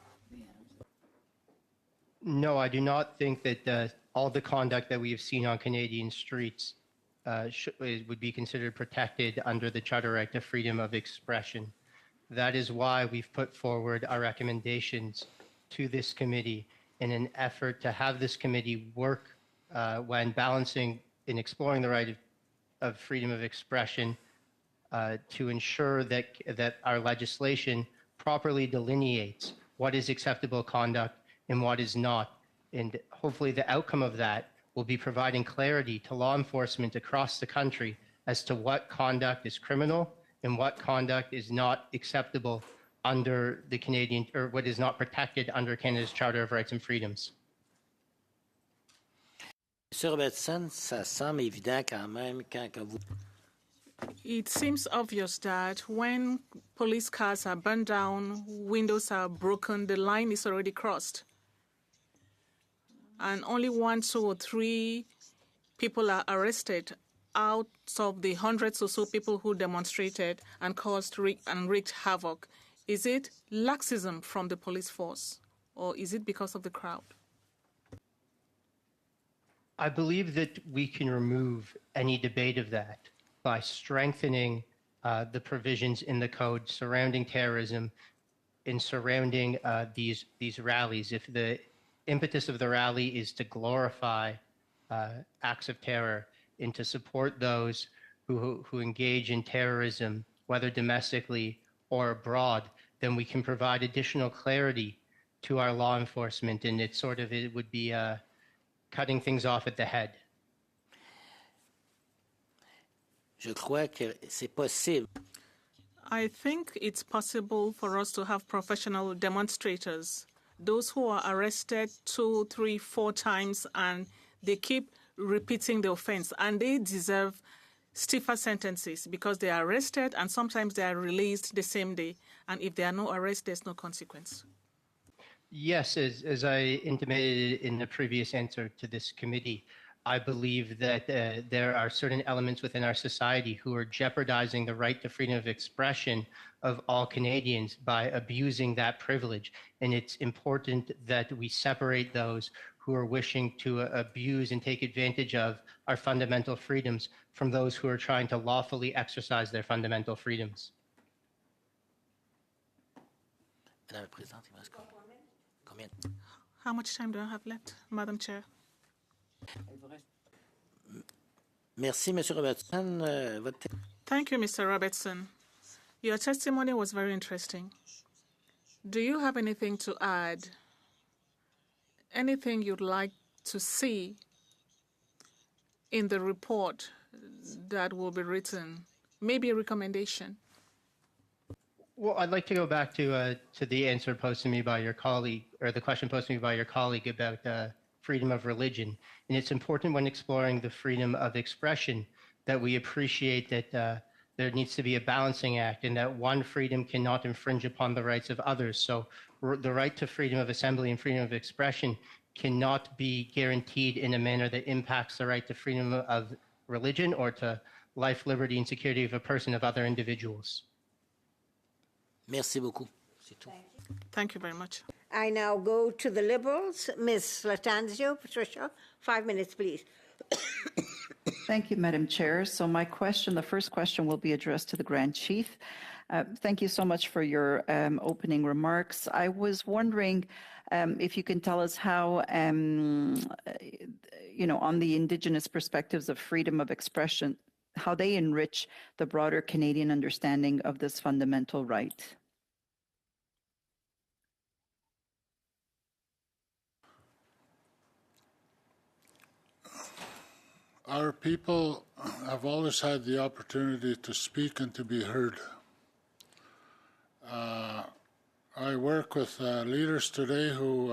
No, I do not think that all the conduct that we have seen on Canadian streets would be considered protected under the Charter Act of Freedom of Expression. That is why we've put forward our recommendations to this committee in an effort to have this committee work when balancing and exploring the right of freedom of expression to ensure that our legislation properly delineates what is acceptable conduct and what is not. And hopefully the outcome of that will be providing clarity to law enforcement across the country as to what conduct is criminal and what conduct is not acceptable under the Canadian, or what is not protected under Canada's Charter of Rights and Freedoms. Monsieur Robertson, ça semble évident quand même quand vous... It seems obvious that when police cars are burned down, windows are broken, the line is already crossed. And only 1, 2, or 3 people are arrested out of the hundreds or so people who demonstrated and wreaked havoc. Is it laxism from the police force, or is it because of the crowd? I believe that we can remove any debate of that by strengthening the provisions in the code surrounding terrorism in surrounding these rallies. If the impetus of the rally is to glorify acts of terror and to support those who engage in terrorism, whether domestically or abroad, then we can provide additional clarity to our law enforcement, and it would be cutting things off at the head. Je crois que c'est possible. I think it's possible for us to have professional demonstrators, those who are arrested 2, 3, 4 times and they keep repeating the offense, and they deserve stiffer sentences because they are arrested and sometimes they are released the same day. And if there are no arrests, there's no consequence. Yes, as I intimated in the previous answer to this committee, I believe that there are certain elements within our society who are jeopardizing the right to freedom of expression of all Canadians by abusing that privilege. And it's important that we separate those who are wishing to abuse and take advantage of our fundamental freedoms from those who are trying to lawfully exercise their fundamental freedoms. Madame la Présidente, il me reste combien? How much time do I have left, Madam Chair? Merci, Monsieur Robertson. Thank you, Mr. Robertson. Your testimony was very interesting. Do you have anything to add? Anything you'd like to see in the report that will be written? Maybe a recommendation? Well, I'd like to go back to the answer posed to me by your colleague, or the question posed to me by your colleague about freedom of religion. And it's important when exploring the freedom of expression that we appreciate that there needs to be a balancing act and that one freedom cannot infringe upon the rights of others. So the right to freedom of assembly and freedom of expression cannot be guaranteed in a manner that impacts the right to freedom of religion or to life, liberty, and security of a person, of other individuals. Merci beaucoup. C'est tout. Thank you very much. I now go to the Liberals. Ms. Latanzio, Patricia, 5 minutes, please. Thank you, Madam Chair. So my question, the first question will be addressed to the Grand Chief. Thank you so much for your opening remarks. I was wondering if you can tell us how, you know, on the Indigenous perspectives of freedom of expression, how they enrich the broader Canadian understanding of this fundamental right. Our people have always had the opportunity to speak and to be heard. I work with leaders today who,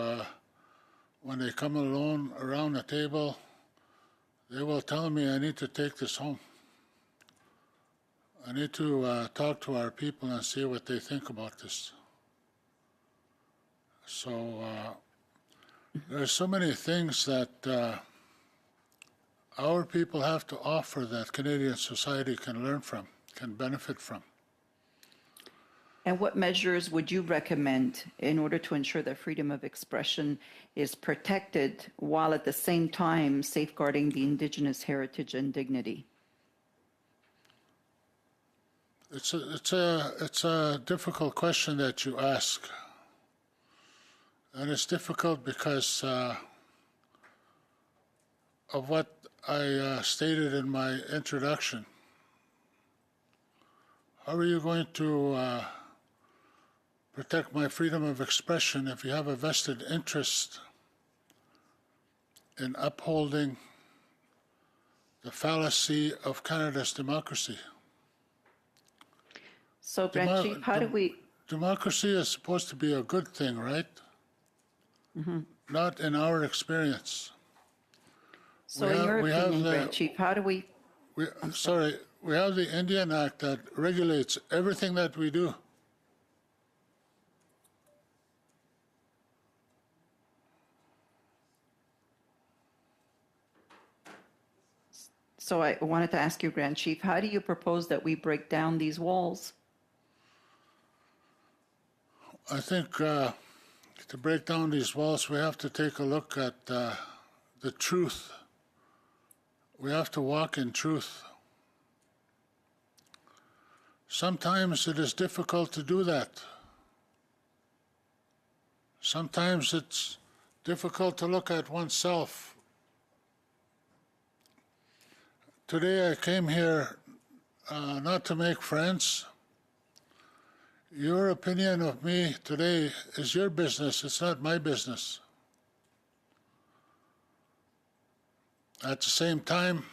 when they come alone around a table, they will tell me, I need to take this home. I need to talk to our people and see what they think about this. So there are so many things that our people have to offer that Canadian society can learn from, can benefit from. And what measures would you recommend in order to ensure that freedom of expression is protected while at the same time safeguarding the Indigenous heritage and dignity? It's a difficult question that you ask. And it's difficult because of what I stated in my introduction. How are you going to protect my freedom of expression if you have a vested interest in upholding the fallacy of Canada's democracy? So, Grand Chief, how do we... Democracy is supposed to be a good thing, right? Mm-hmm. Not in our experience. So in your opinion, Grand Chief, how do we... we have the Indian Act that regulates everything that we do. So I wanted to ask you, Grand Chief, how do you propose that we break down these walls? I think to break down these walls, we have to take a look at the truth. We have to walk in truth. Sometimes it is difficult to do that. Sometimes it's difficult to look at oneself. Today I came here not to make friends. Your opinion of me today is your business. It's not my business. At the same time,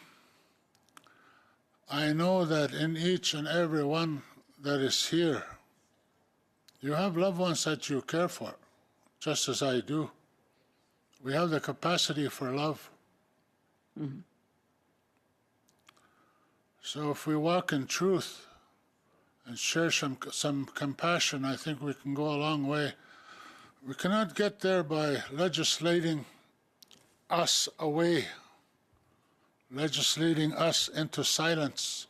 I know that in each and every one that is here, you have loved ones that you care for, just as I do. We have the capacity for love. Mm-hmm. So if we walk in truth and share some compassion, I think we can go a long way. We cannot get there by legislating us away, legislating us into silence.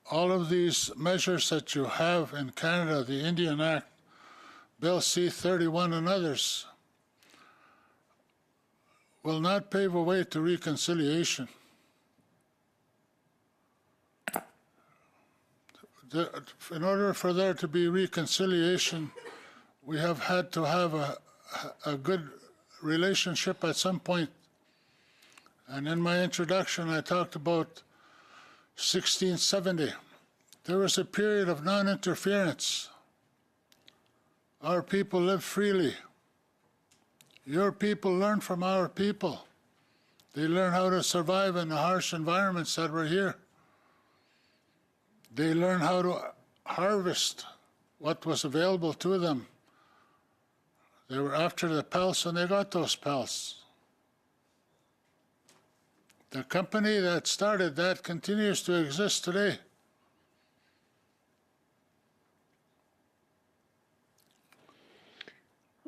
All of these measures that you have in Canada, the Indian Act, Bill C-31 and others, will not pave a way to reconciliation. In order for there to be reconciliation, we have had to have a good relationship at some point. And in my introduction, I talked about 1670. There was a period of non-interference. Our people lived freely. Your people learned from our people. They learned how to survive in the harsh environments that were here. They learned how to harvest what was available to them. They were after the pelts and they got those pelts. The company that started that continues to exist today.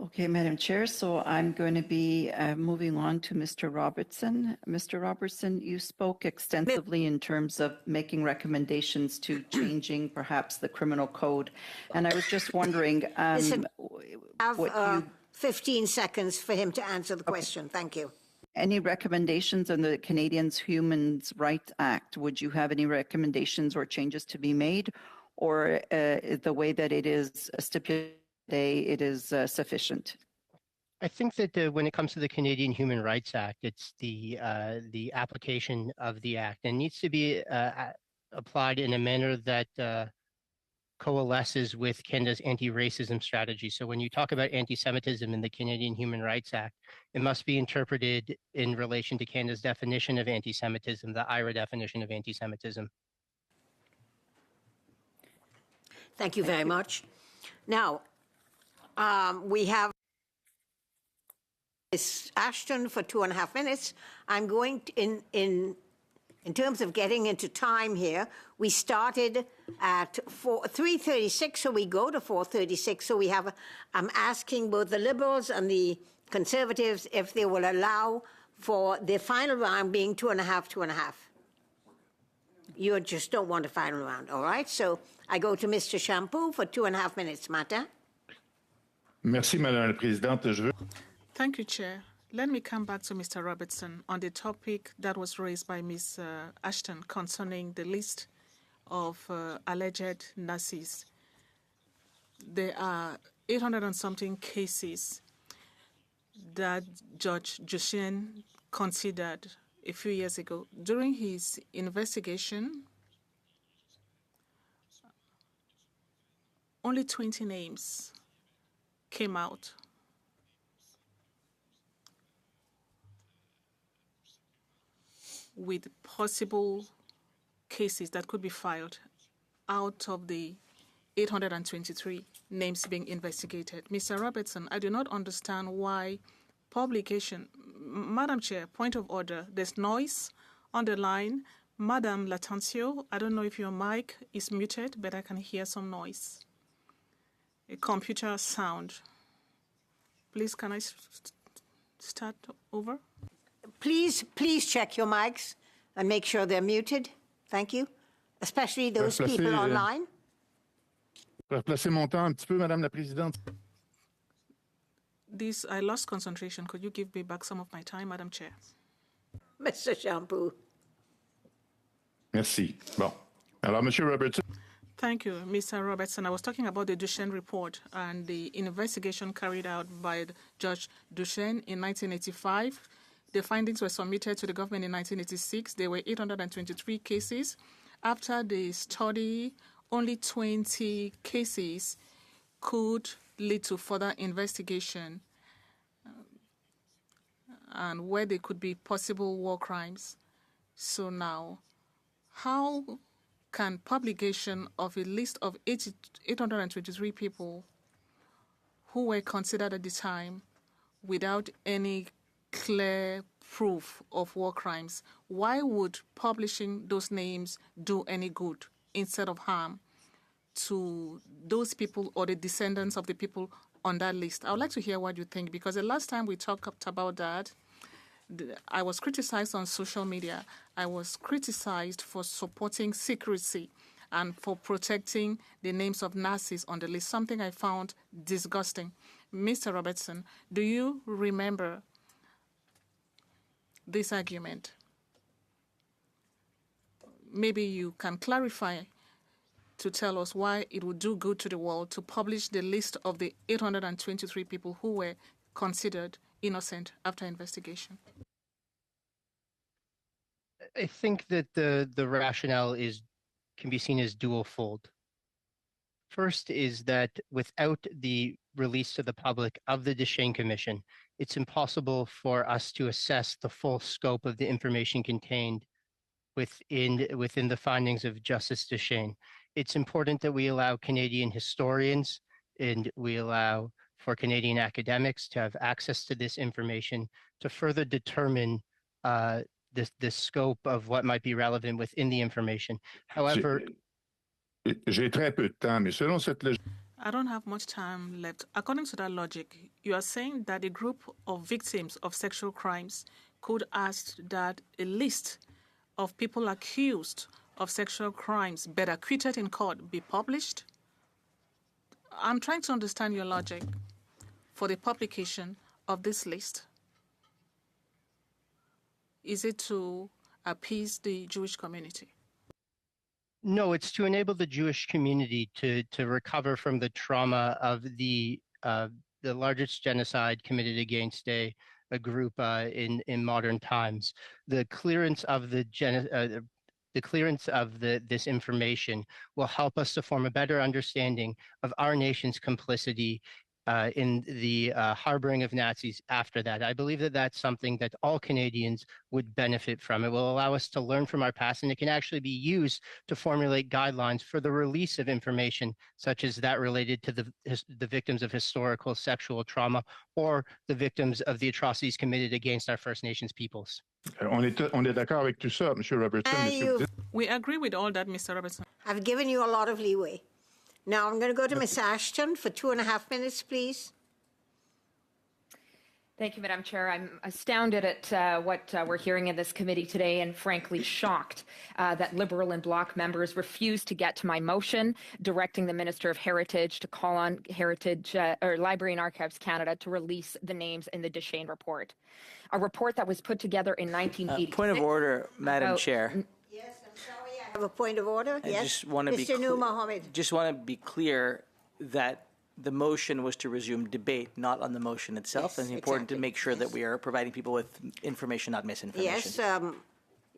Okay, Madam Chair, so I'm going to be moving on to Mr. Robertson. Mr. Robertson, you spoke extensively in terms of making recommendations to changing perhaps the criminal code. And I was just wondering what you... 15 seconds for him to answer the question. Thank you. Any recommendations on the Canadians Human Rights Act? Would you have any recommendations or changes to be made? Or the way that it is stipulated today, it is sufficient? I think that when it comes to the Canadian Human Rights Act, it's the application of the act, and needs to be applied in a manner that coalesces with Canada's anti-racism strategy. So when you talk about anti-Semitism in the Canadian Human Rights Act, it must be interpreted in relation to Canada's definition of anti-Semitism, the IRA definition of anti-Semitism. Thank you very much. Now, we have Ms. Ashton for 2.5 minutes. I'm going to, in terms of getting into time here, we started at 3:36, so we go to 4:36. So we have, I'm asking both the Liberals and the Conservatives if they will allow for the final round being 2.5, 2.5. You just don't want a final round, all right? So I go to Mr. Shampoo for 2.5 minutes. Martin? Merci, Madame la Présidente. Thank you, Chair. Let me come back to Mr. Robertson on the topic that was raised by Ms. Ashton concerning the list of alleged Nazis. There are 800 and something cases that Judge Jushin considered a few years ago. During his investigation, only 20 names came out. With possible cases that could be filed out of the 823 names being investigated. Mr. Robertson, I do not understand why publication. Madam Chair, point of order. There's noise on the line. Madam Latancio, I don't know if your mic is muted, but I can hear some noise. A computer sound. Please, can I start over? Please check your mics and make sure they're muted. Thank you. Especially those people online. Replacer mon temps un petit peu, Madame la Présidente. I lost concentration. Could you give me back some of my time, Madam Chair? Mr. Shampoo. Merci. Bon. Alors, Monsieur Robertson. Thank you, Mr. Robertson. I was talking about the Duchesne report and the investigation carried out by Judge Duchesne in 1985. The findings were submitted to the government in 1986. There were 823 cases. After the study, only 20 cases could lead to further investigation and where there could be possible war crimes. So now, how can publication of a list of 823 people who were considered at the time without any clear proof of war crimes, why would publishing those names do any good instead of harm to those people or the descendants of the people on that list? I would like to hear what you think, because the last time we talked about that, I was criticized on social media. I was criticized for supporting secrecy and for protecting the names of Nazis on the list, something I found disgusting. Mr. Robertson, do you remember this argument? Maybe you can clarify to tell us why it would do good to the world to publish the list of the 823 people who were considered innocent after investigation. I think that the rationale can be seen as dual-fold. First is that without the release to the public of the Duchesne Commission, it's impossible for us to assess the full scope of the information contained within the findings of Justice Duchesne. It's important that we allow Canadian historians and we allow for Canadian academics to have access to this information to further determine the scope of what might be relevant within the information. However, J'ai très peu de temps, mais selon cette logique. I don't have much time left. According to that logic, you are saying that a group of victims of sexual crimes could ask that a list of people accused of sexual crimes but acquitted in court be published? I'm trying to understand your logic for the publication of this list. Is it to appease the Jewish community? no, it's to enable the Jewish community to recover from the trauma of the largest genocide committed against a group in modern times. The clearance of this information will help us to form a better understanding of our nation's complicity in the harboring of Nazis after that. I believe that that's something that all Canadians would benefit from. It will allow us to learn from our past, and it can actually be used to formulate guidelines for the release of information, such as that related to the victims of historical sexual trauma or the victims of the atrocities committed against our First Nations peoples. On est d'accord avec tout ça, M. Robertson. We agree with all that, Mr. Robertson. I've given you a lot of leeway. Now I'm going to go to Ms. Ashton for 2.5 minutes, please. Thank you, Madam Chair. I'm astounded at what we're hearing in this committee today, and frankly shocked that Liberal and Bloc members refused to get to my motion directing the Minister of Heritage to call on Heritage or Library and Archives Canada to release the names in the Duchesne report, a report that was put together in 1986. Point of order, Madam Chair. Yes, I'm sorry, I have a point of order. I Yes, just want to Mr. Noor Mohammed. Just want to be clear that the motion was to resume debate, not on the motion itself. Yes, and it's important exactly. to make sure that we are providing people with information, not misinformation. Yes,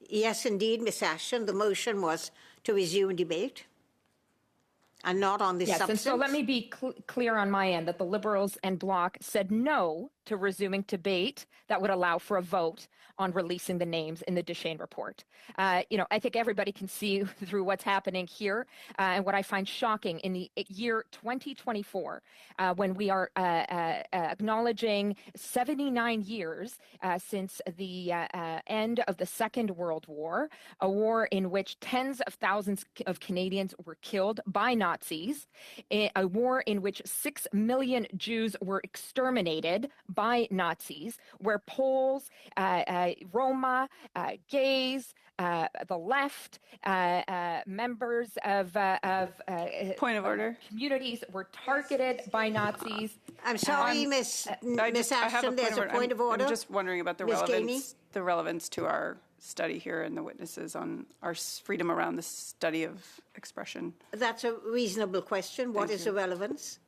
yes, indeed, Ms. Ashton. The motion was to resume debate and not on the Yes, substance. and so let me be clear on my end that the Liberals and Bloc said no to resuming debate that would allow for a vote on releasing the names in the Duchesne report. I think everybody can see through what's happening here, and what I find shocking in the year 2024, when we are acknowledging 79 years since the end of the Second World War, a war in which tens of thousands of Canadians were killed by Nazis, a war in which 6 million Jews were exterminated by Nazis, where Poles, Roma, gays, the left, members of Point of order. communities were targeted by Nazis. I'm sorry, Ms. I have Ashton, there's a point of order. I'm just wondering about the Ms. relevance to our study here and the witnesses on our freedom around the study of expression. That's a reasonable question. What Thank is you. the relevance?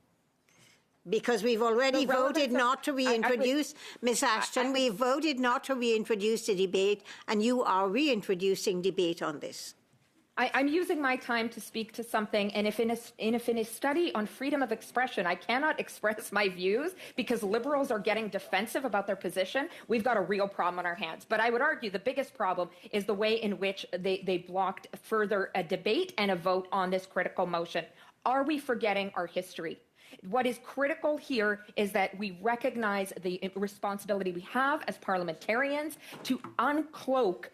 Because we've already The relevance voted of- not to reintroduce, Ms. Ashton, we voted not to reintroduce the debate, and you are reintroducing debate on this. I'm using my time to speak to something, and if in a study on freedom of expression, I cannot express my views because liberals are getting defensive about their position, we've got a real problem on our hands. But I would argue the biggest problem is the way in which they blocked further a debate and a vote on this critical motion. Are we forgetting our history? What is critical here is that we recognize the responsibility we have as parliamentarians to uncloak,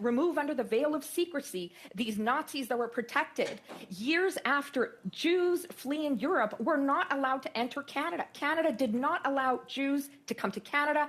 remove under the veil of secrecy these Nazis that were protected. Years after Jews fleeing Europe were not allowed to enter Canada. Canada did not allow Jews to come to Canada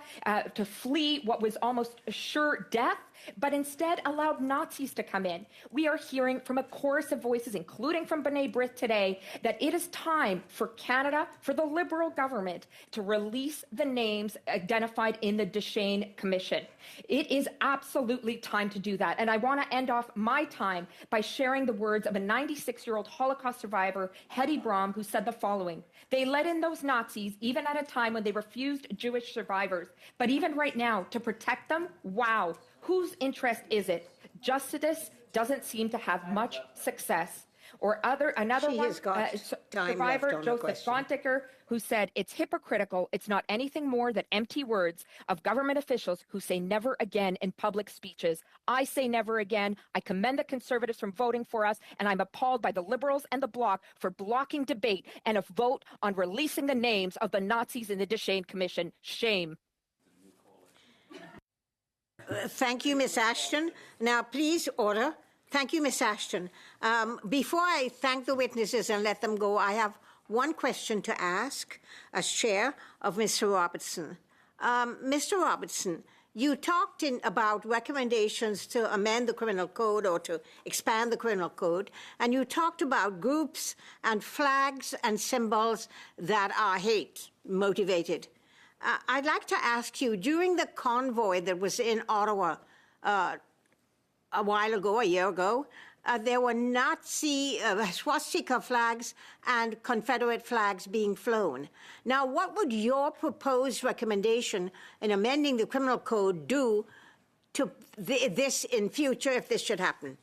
to flee what was almost sure death, but instead allowed Nazis to come in. We are hearing from a chorus of voices, including from B'nai B'rith today, that it is time for Canada, for the Liberal government, to release the names identified in the Deschênes Commission. It is absolutely time to do that. And I want to end off my time by sharing the words of a 96-year-old Holocaust survivor, Hedy Braum, who said the following: "They let in those Nazis even at a time when they refused Jewish survivors. But even right now, to protect them, wow, whose interest is it? Justice doesn't seem to have much success." Or another She one, has got time survivor left on the Joseph question. Gontiker, who said, "It's hypocritical. It's not anything more than empty words of government officials who say never again in public speeches. I say never again. I commend the Conservatives from voting for us, and I'm appalled by the Liberals and the Bloc for blocking debate and a vote on releasing the names of the Nazis in the Deschênes Commission. Shame." Thank you, Ms. Ashton. Now, please, order. Thank you, Ms. Ashton. Before I thank the witnesses and let them go, I have one question to ask as chair of Mr. Robertson. Mr. Robertson, you talked about recommendations to amend the criminal code or to expand the criminal code, and you talked about groups and flags and symbols that are hate motivated. I'd like to ask you, during the convoy that was in Ottawa a while ago, a year ago, there were Nazi swastika flags and Confederate flags being flown. Now, what would your proposed recommendation in amending the criminal code do to this in future if this should happen?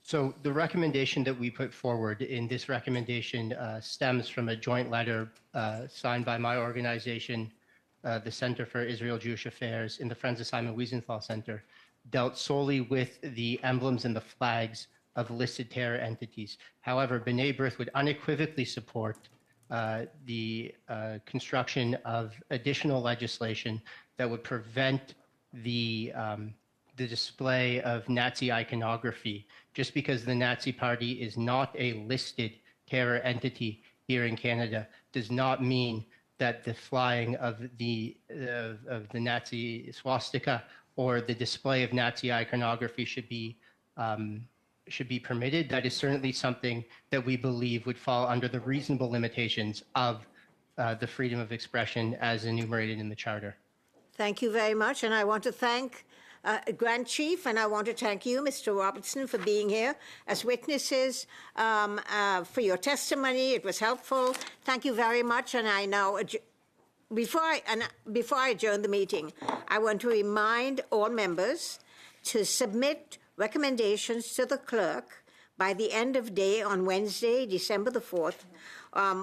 So the recommendation that we put forward in this recommendation stems from a joint letter signed by my organization, the Center for Israel-Jewish Affairs, and the Friends of Simon Wiesenthal Center, dealt solely with the emblems and the flags of listed terror entities. However, B'nai B'rith would unequivocally support the construction of additional legislation that would prevent the display of Nazi iconography. Just because the Nazi Party is not a listed terror entity here in Canada does not mean that the flying of the Nazi swastika or the display of Nazi iconography should be permitted. That is certainly something that we believe would fall under the reasonable limitations of the freedom of expression as enumerated in the Charter. Thank you very much, and I want to thank Grand Chief, and I want to thank you, Mr. Robertson, for being here as witnesses, for your testimony. It was helpful. Thank you very much, and I now... Before I adjourn the meeting, I want to remind all members to submit recommendations to the clerk by the end of day on Wednesday, December the 4th,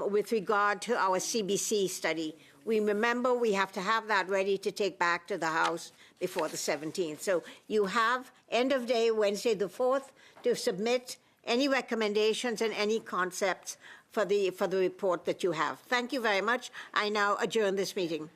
with regard to our CBC study. We remember we have to have that ready to take back to the House before the 17th. So you have end of day Wednesday the 4th to submit any recommendations and any concepts for the report that you have. Thank you very much. I now adjourn this meeting.